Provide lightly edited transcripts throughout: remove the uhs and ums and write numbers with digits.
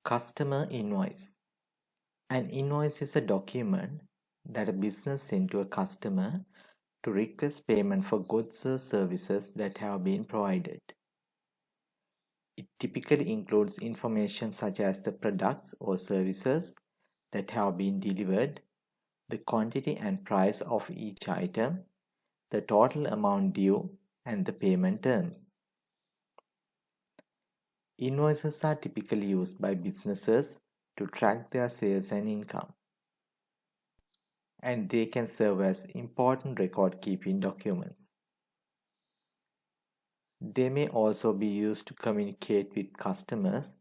Customer invoice. An invoice is a document that a business sends to a customer to request payment for goods or services that have been provided. It typically includes information such as the products or services that have been delivered, the quantity and price of each item, the total amount due, and the payment terms. Invoices are typically used by businesses to track their sales and income, and they can serve as important record-keeping documents. They may also be used to communicate with customers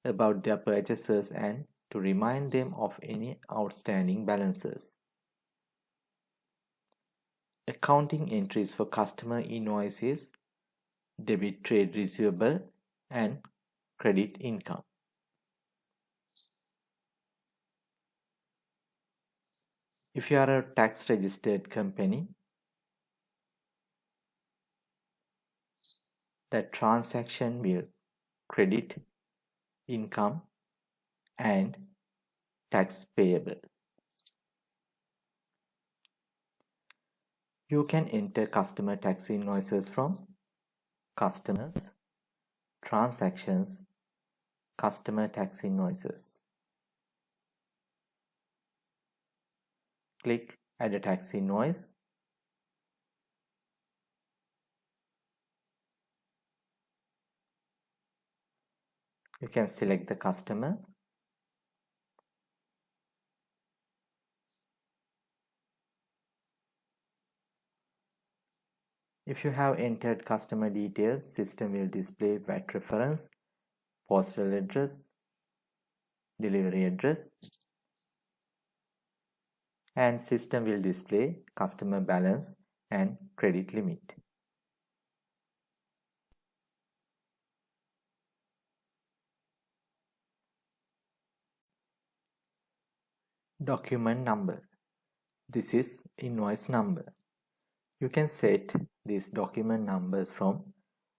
about their purchases and to remind them of any outstanding balances. Accounting entries for customer invoices, debit trade receivable, and credit income. If you are a tax registered company, that transaction will credit income and tax payable. You can enter customer tax invoices from Customers, Transactions, Customer tax invoices. Click Add a tax invoice. You can select the customer. If you have entered customer details, system will display VAT reference, postal address, delivery address, and system will display customer balance and credit limit. Document number. This is invoice number. You can set these document numbers from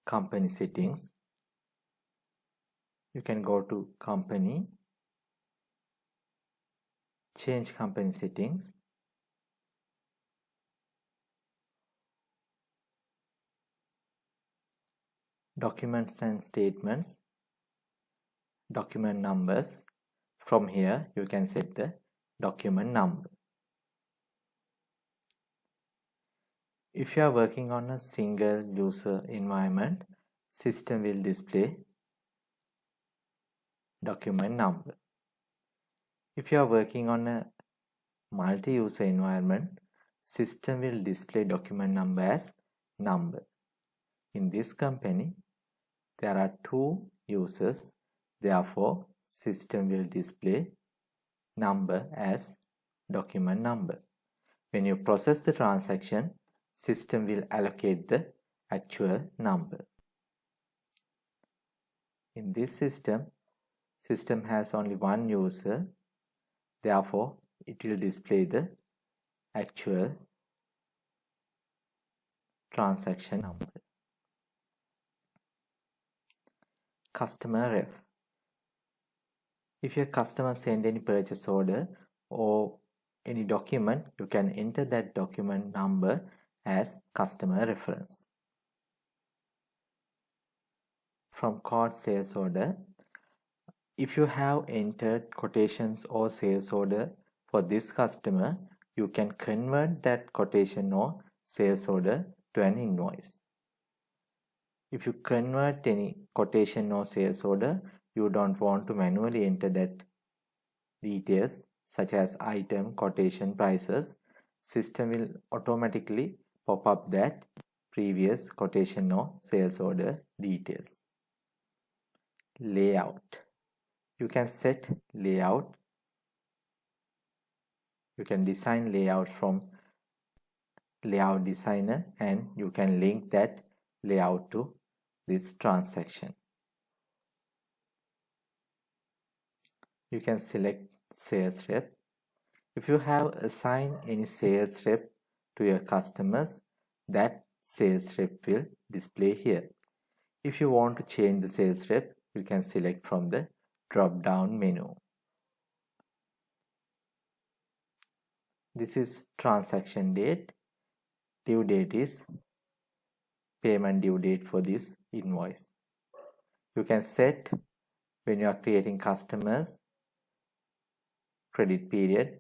company settings. You can go to company, change company settings. Documents and statements, document numbers. From here, you can set the document number. If you are working on a single user environment, system will display document number. If you are working on a multi-user environment, system will display document number as number. In this company, there are 2 users, therefore system will display number as document number. When you process the transaction, system will allocate the actual number. In this system has only 1 user, therefore it will display the actual transaction number. Customer ref. If your customer send any purchase order or any document, you can enter that document number as customer reference. From quote sales order, if you have entered quotations or sales order for this customer, you can convert that quotation or sales order to an invoice. If you convert any quotation or sales order, you don't want to manually enter that details such as item, quotation, prices, system will automatically pop up that previous quotation or sales order details. Layout. You can set layout. You can design layout from layout designer and you can link that layout to this transaction. You can select sales rep. If you have assigned any sales rep to your customers, that sales rep will display here. If you want to change the sales rep, you can select from the drop-down menu. This is transaction date. Due date is payment due date for this invoice. You can set when you are creating customers credit period,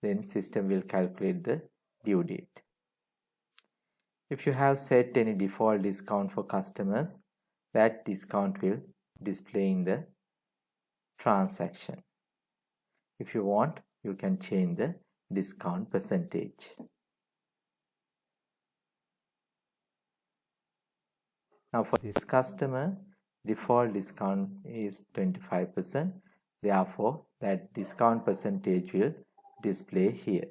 then system will calculate the due date. If you have set any default discount for customers, that discount will display in the transaction. If you want, you can change the discount percentage. Now for this customer, default discount is 25%. Therefore, that discount percentage will display here.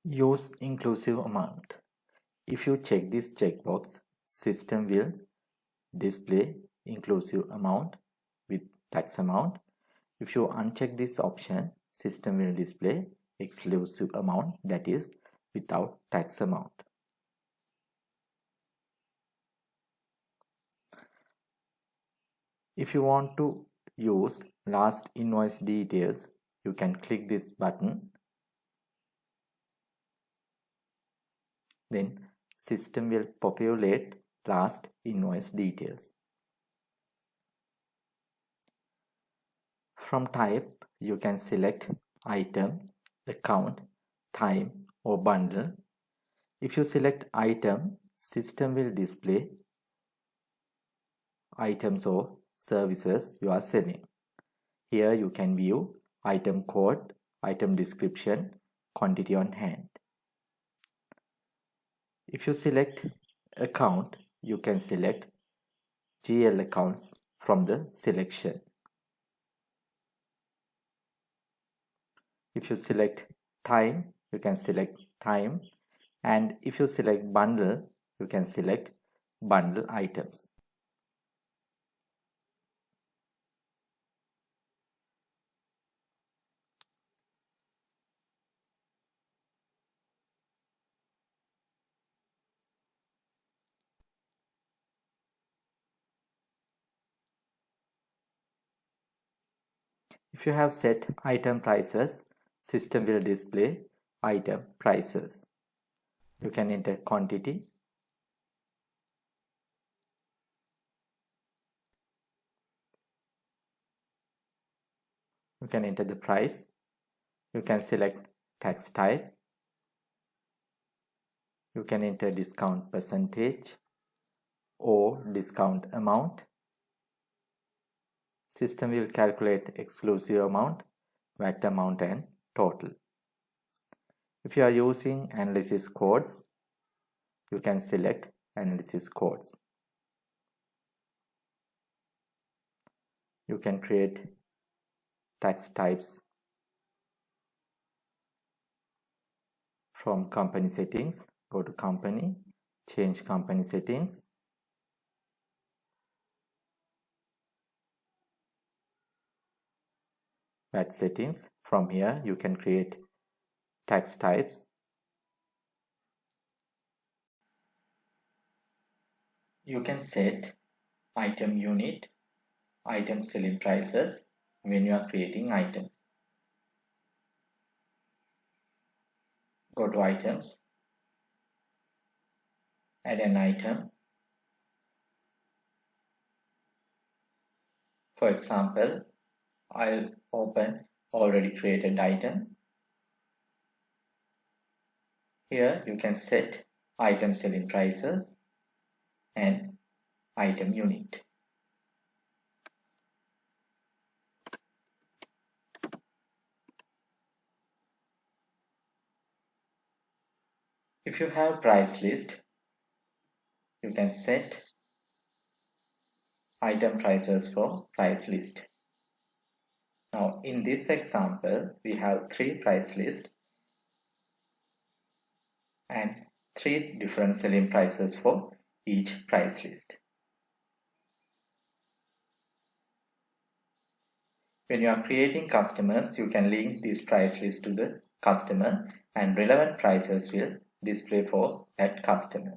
Use inclusive amount. If you check this checkbox, system will display inclusive amount with tax amount. If you uncheck this option, system will display exclusive amount, that is without tax amount. If you want to use last invoice details, you can click this button. Then system will populate last invoice details. From type, you can select item, account, time or bundle. If you select item, system will display items or services you are selling. Here you can view item code, item description, quantity on hand. If you select account, you can select GL accounts from the selection. If you select time, you can select time, and if you select bundle, you can select bundle items. If you have set item prices, system will display item prices. You can enter quantity. You can enter the price. You can select tax type. You can enter discount percentage or discount amount. System will calculate exclusive amount, VAT amount and total. If you are using analysis codes, you can select analysis codes. You can create tax types from company settings. Go to company, change company settings. VAT settings. From here you can create tax types. You can set item unit, item selling prices when you are creating items. Go to items, add an item. For example, I'll open already created item. Here you can set item selling prices and item unit. If you have price list, you can set item prices for price list. Now in this example, we have 3 price lists and 3 different selling prices for each price list. When you are creating customers, you can link this price list to the customer and relevant prices will display for that customer.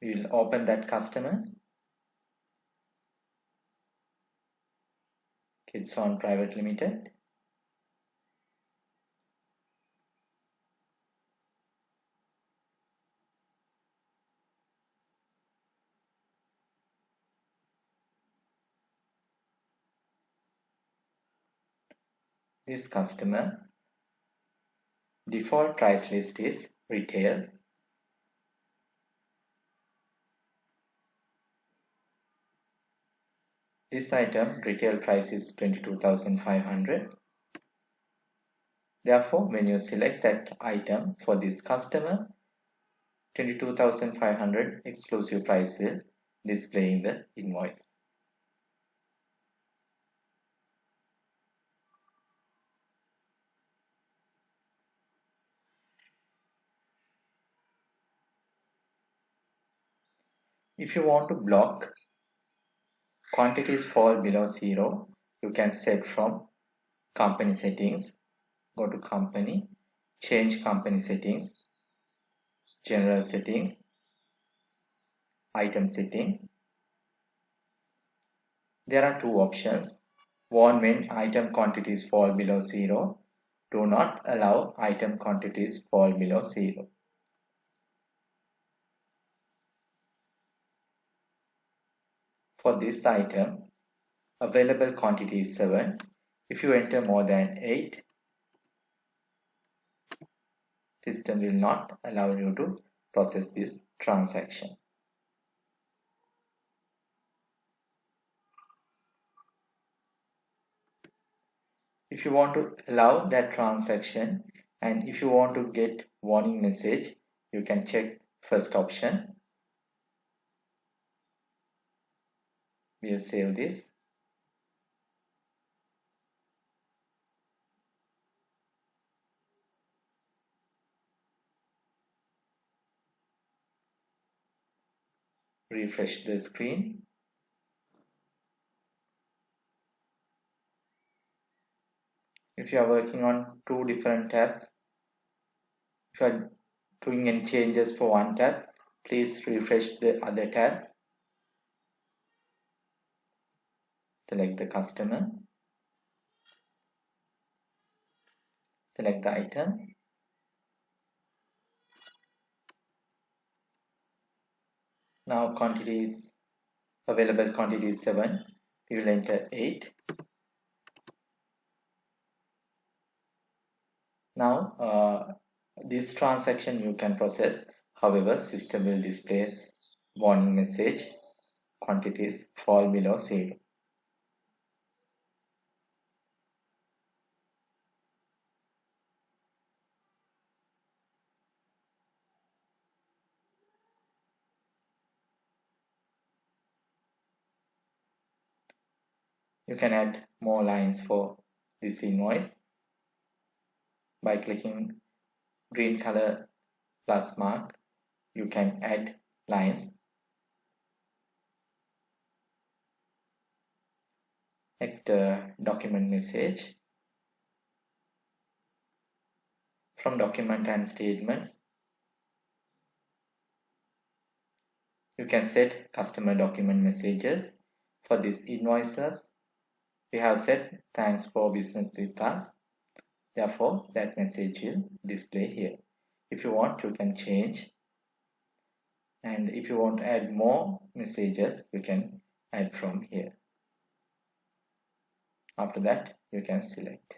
We will open that customer. Kids on Private Limited. This customer default price list is retail. This item retail price is 22,500. Therefore, when you select that item for this customer, 22,500 exclusive price will display in the invoice. If you want to block quantities fall below 0, you can set from company settings, go to company, change company settings, general settings, item settings. There are two options. One, when item quantities fall below 0, do not allow item quantities fall below 0. For this item, available quantity is 7. If you enter more than 8, system will not allow you to process this transaction. If you want to allow that transaction and if you want to get warning message, you can check first option. We'll save this. Refresh the screen. If you are working on two different tabs, if you are doing any changes for one tab, please refresh the other tab. Select the customer. Select the item. Now available quantity is 7. We will enter 8. Now this transaction you can process. However, system will display warning message, quantities fall below 0. You can add more lines for this invoice by clicking green color plus mark. You can add lines. Next, document message. From document and statements, you can set customer document messages. For these invoices, we have set thanks for business with us. Therefore, that message will display here. If you want, you can change. And if you want to add more messages, you can add from here. After that, you can select.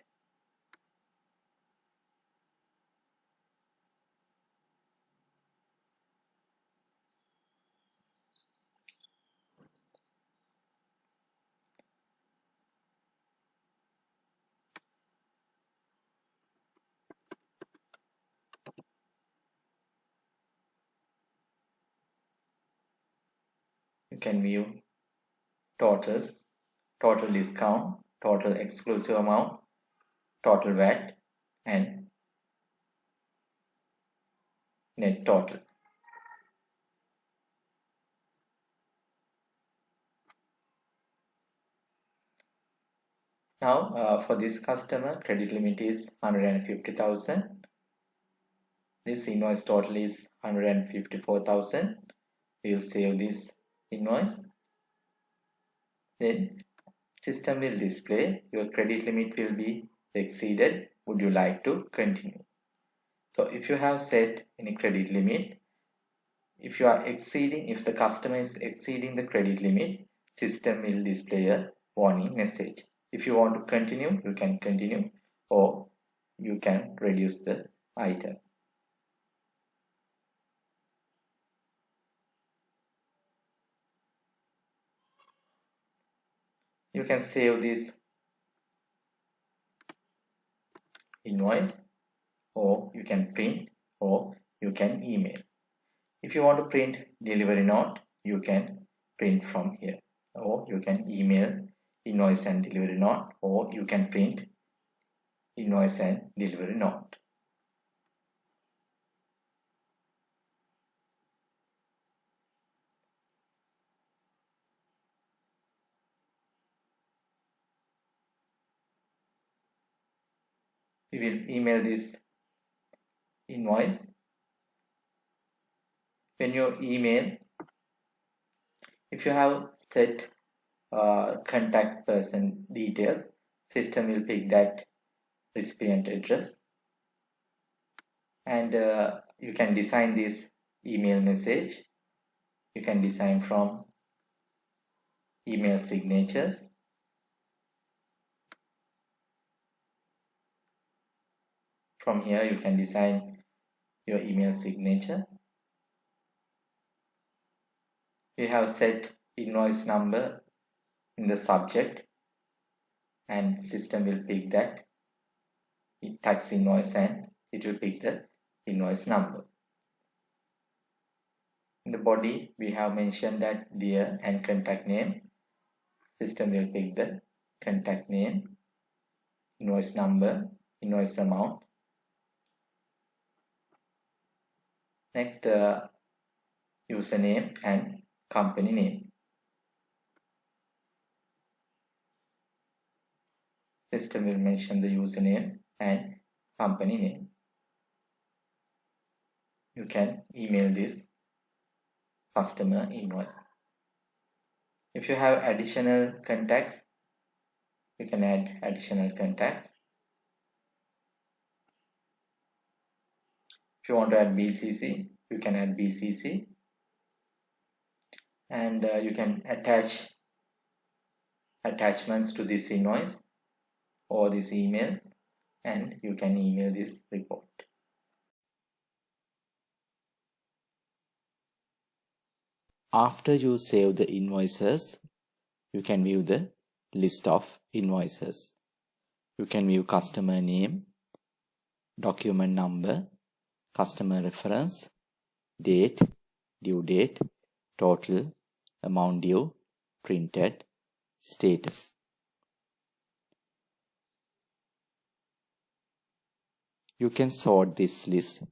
You can view totals, total discount, total exclusive amount, total VAT, and net total. Now for this customer, credit limit is 150,000. This invoice total is 154,000. We will save this invoice. Then system will display your credit limit will be exceeded. Would you like to continue? So if you have set any credit limit, if the customer is exceeding the credit limit, system will display a warning message. If you want to continue, you can continue, or you can reduce the items. You can save this invoice, or you can print, or you can email. If you want to print delivery note, you can print from here, or you can email invoice and delivery note, or you can print invoice and delivery note. We will email this invoice. When you email, if you have set contact person details, system will pick that recipient address, and you can design this email message. You can design from email signatures. From here you can design your email signature. We have set invoice number in the subject, and system will pick that tax invoice, and it will pick the invoice number. In the body we have mentioned that dear and contact name. System will pick the contact name, invoice number, invoice amount. Next, username and company name. System will mention the username and company name. You can email this customer invoice. If you have additional contacts, you can add additional contacts. If you want to add BCC, you can add BCC, and you can attach attachments to this invoice or this email, and you can email this report. After you save the invoices, you can view the list of invoices. You can view customer name, document number, customer reference, date, due date, total, amount due, printed, status. You can sort this list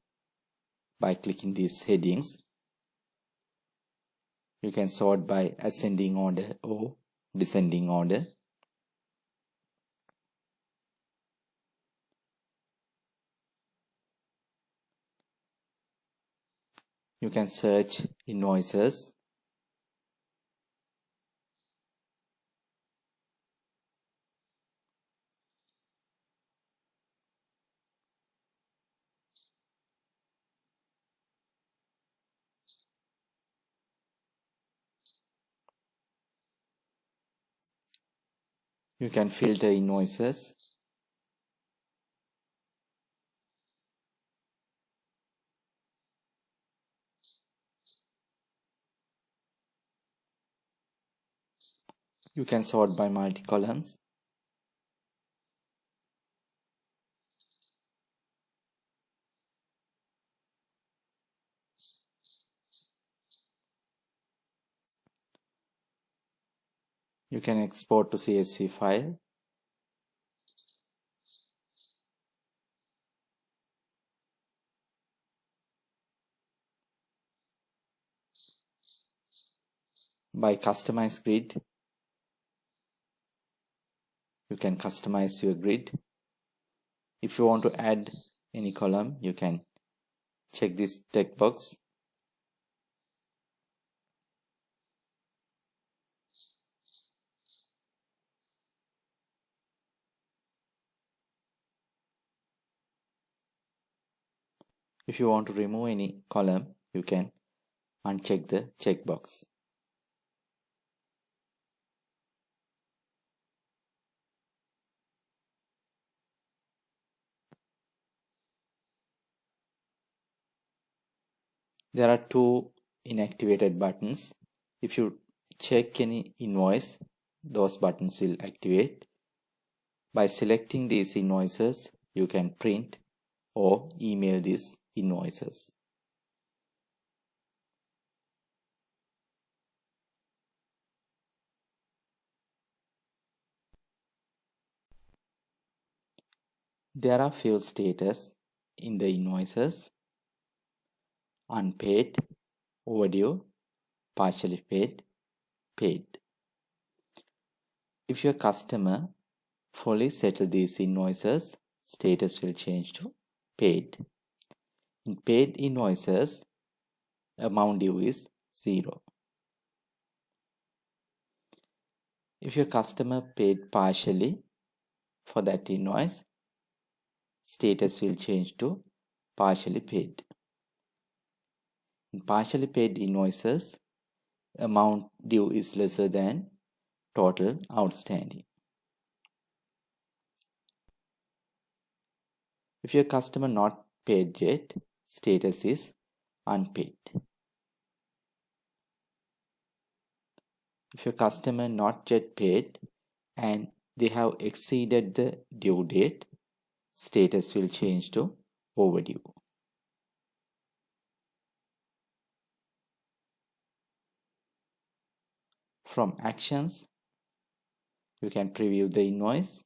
by clicking these headings. You can sort by ascending order or descending order. You can search invoices. You can filter invoices. You can sort by multi-columns. You can export to CSV file. By customize grid, you can customize your grid. If you want to add any column, you can check this checkbox. If you want to remove any column, you can uncheck the checkbox. There are two inactivated buttons. If you check any invoice, those buttons will activate. By selecting these invoices, you can print or email these invoices. There are few status in the invoices: unpaid, overdue, partially paid, paid. If your customer fully settled these invoices, status will change to paid. In paid invoices, amount due is 0. If your customer paid partially for that invoice, status will change to partially paid. In partially paid invoices, amount due is lesser than total outstanding. If your customer not paid yet, status is unpaid. If your customer not yet paid and they have exceeded the due date, status will change to overdue. From actions, you can preview the invoice.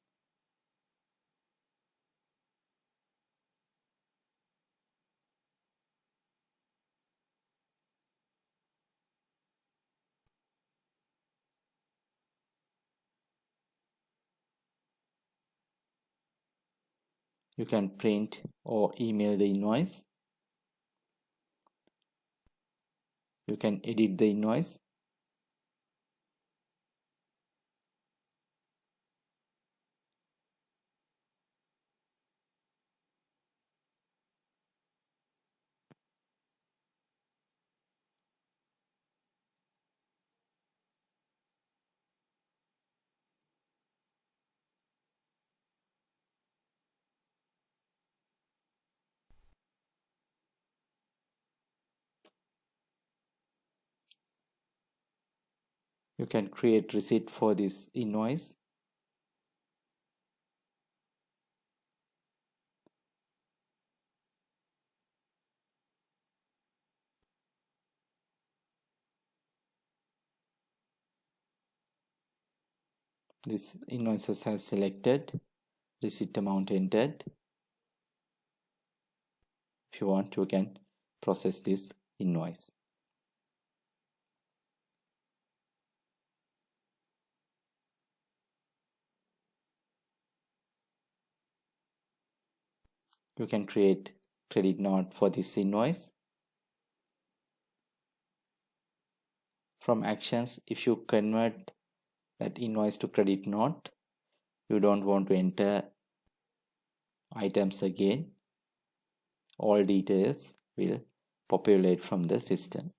You can print or email the invoice. You can edit the invoice. You can create receipt for this invoice. This invoices has selected, receipt amount entered. If you want, you can process this invoice. You can create credit note for this invoice. From actions, if you convert that invoice to credit note, you don't want to enter items again, all details will populate from the system.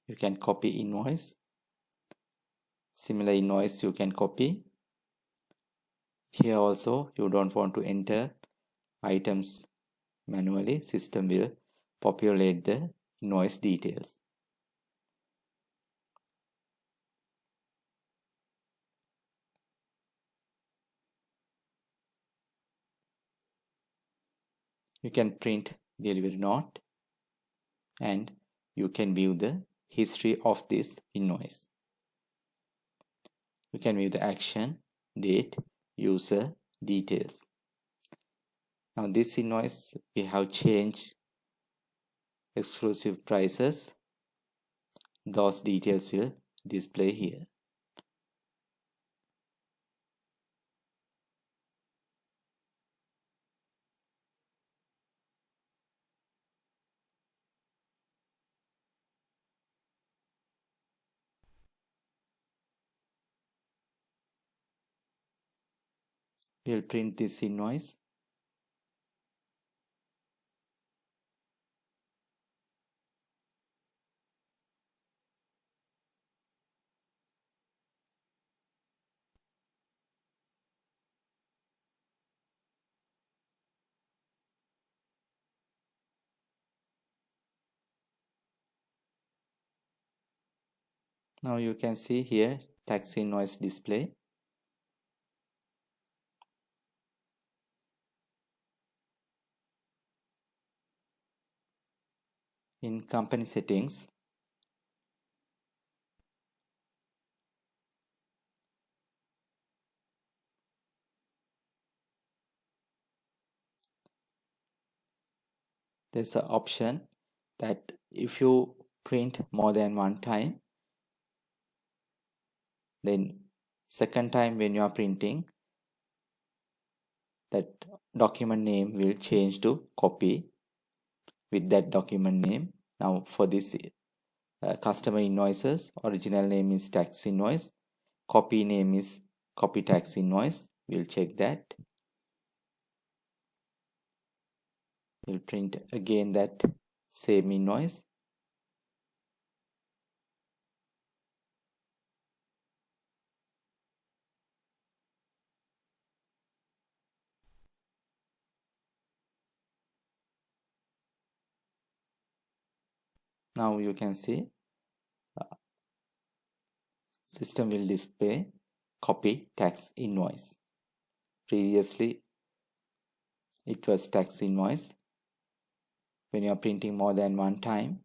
You can copy invoice. Similar invoice you can copy. Here also you don't want to enter items manually. System will populate the invoice details. You can print delivery note and you can view the history of this invoice. You can view the action, date, user, details. Now this invoice we have changed exclusive prices, those details will display here. We'll print this invoice. Now you can see here tax invoice display. In company settings, there's an option that if you print more than one time, then second time when you are printing, that document name will change to copy with that document name. Now for this customer invoices, original name is tax invoice, copy name is copy tax invoice. We'll check that. We'll print again that same invoice. Now you can see system will display copy tax invoice. Previously it was tax invoice. When you are printing more than one time,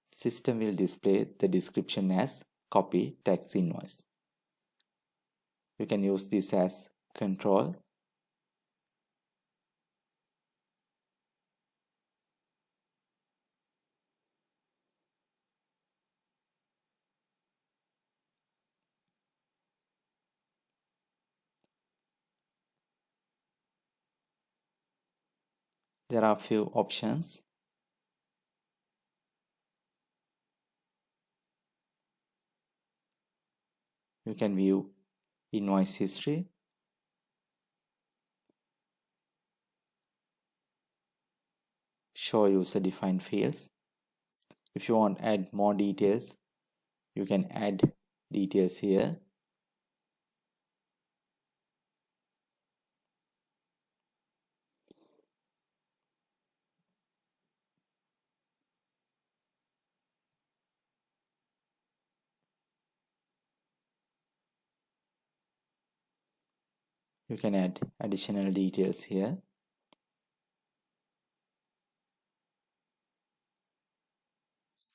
system will display the description as copy tax invoice. You can use this as control. There are a few options. You can view invoice history, show user defined fields. If you want to add more details, you can add details here. You can add additional details here.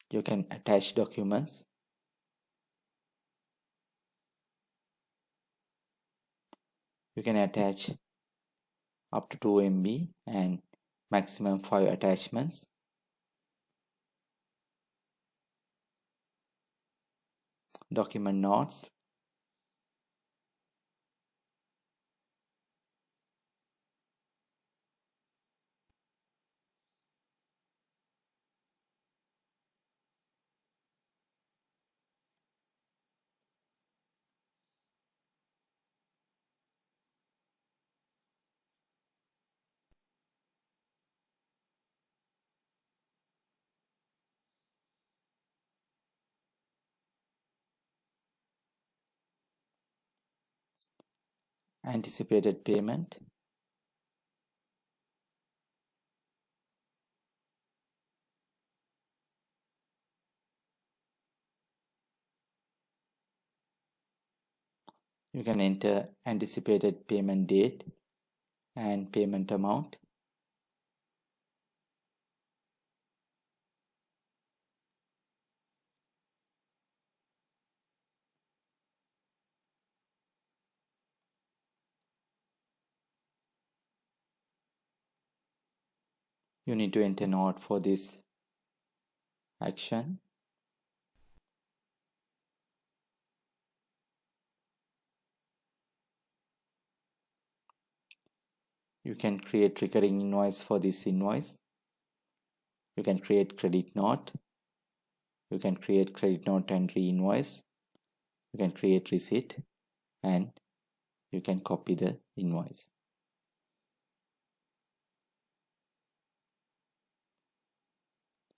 You can attach documents. You can attach up to 2 MB and maximum 5 attachments. Document notes. Anticipated payment. You can enter anticipated payment date and payment amount. You need to enter note for this action. You can create recurring invoice for this invoice. You can create credit note. You can create credit note entry invoice. You can create receipt, and you can copy the invoice.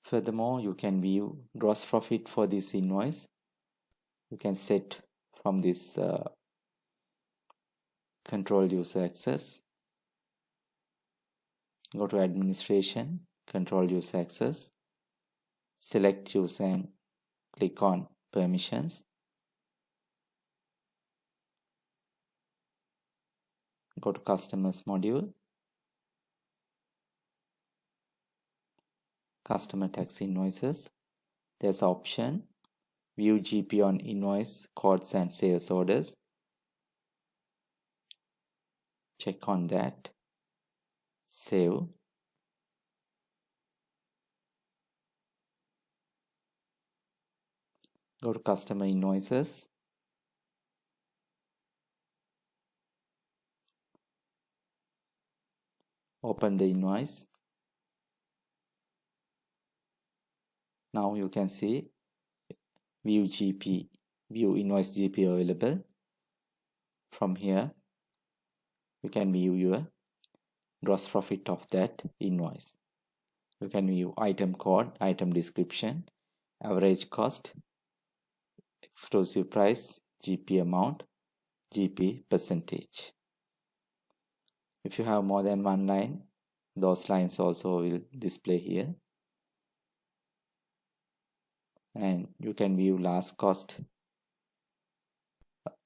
Furthermore, you can view gross profit for this invoice. You can set from this control user access. Go to administration, control user access, select user and click on permissions. Go to customers module, customer tax invoices. There's an option view GP on invoice codes and sales orders. Check on that. Save. Go to customer invoices. Open the invoice. Now you can see view GP, view invoice GP available. From here, you can view your gross profit of that invoice. You can view item code, item description, average cost, exclusive price, GP amount, GP percentage. If you have more than one line, those lines also will display here. And you can view last cost.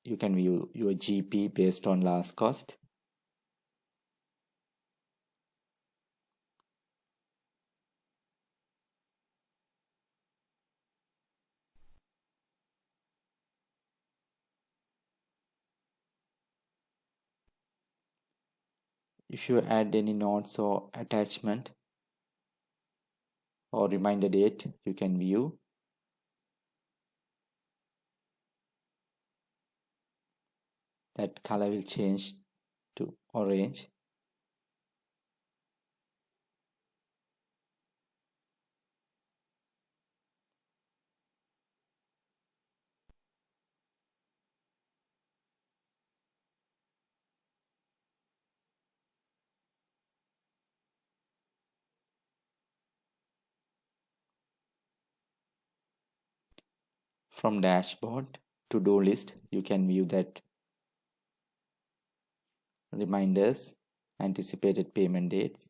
You can view your GP based on last cost. If you add any notes or attachment or reminder date, you can view. That color will change to orange. From dashboard, to-do list, you can view that reminders, anticipated payment dates.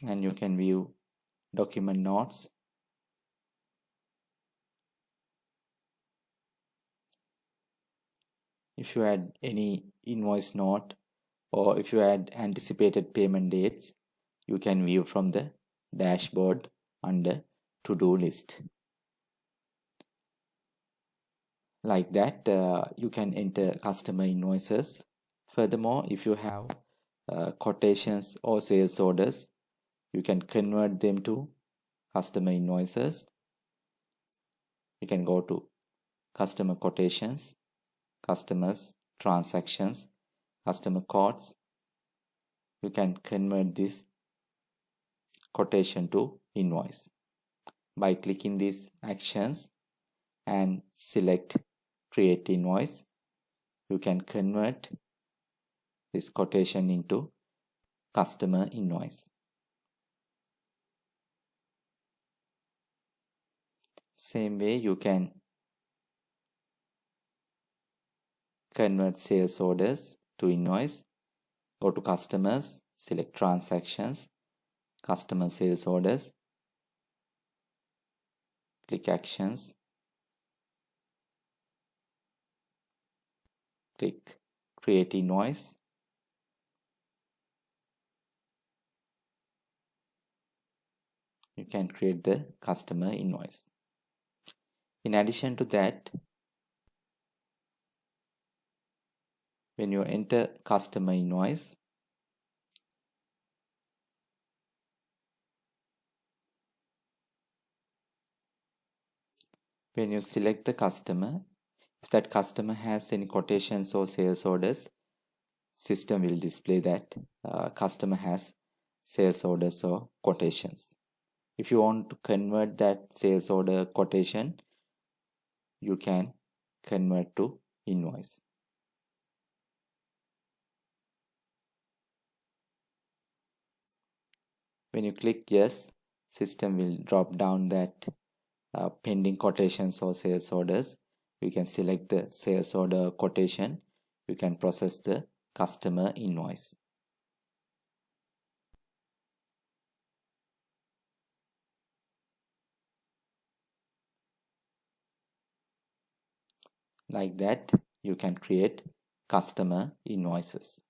And you can view document notes. If you add any invoice note or if you add anticipated payment dates, you can view from the dashboard under to-do list. Like that, you can enter customer invoices. Furthermore, if you have quotations or sales orders, you can convert them to customer invoices. You can go to customer quotations, customers, transactions, customer codes. You can convert this quotation to invoice. By clicking these actions and select create invoice, you can convert this quotation into customer invoice. Same way you can convert sales orders to invoice. Go to customers, select transactions, customer sales orders, click actions, click create invoice. You can create the customer invoice. In addition to that, when you enter customer invoice, when you select the customer, if that customer has any quotations or sales orders, system will display that customer has sales orders or quotations. If you want to convert that sales order quotation, you can convert to invoice. When you click yes, system will drop down that pending quotations or sales orders. You can select the sales order quotation. You can process the customer invoice. Like that, you can create customer invoices.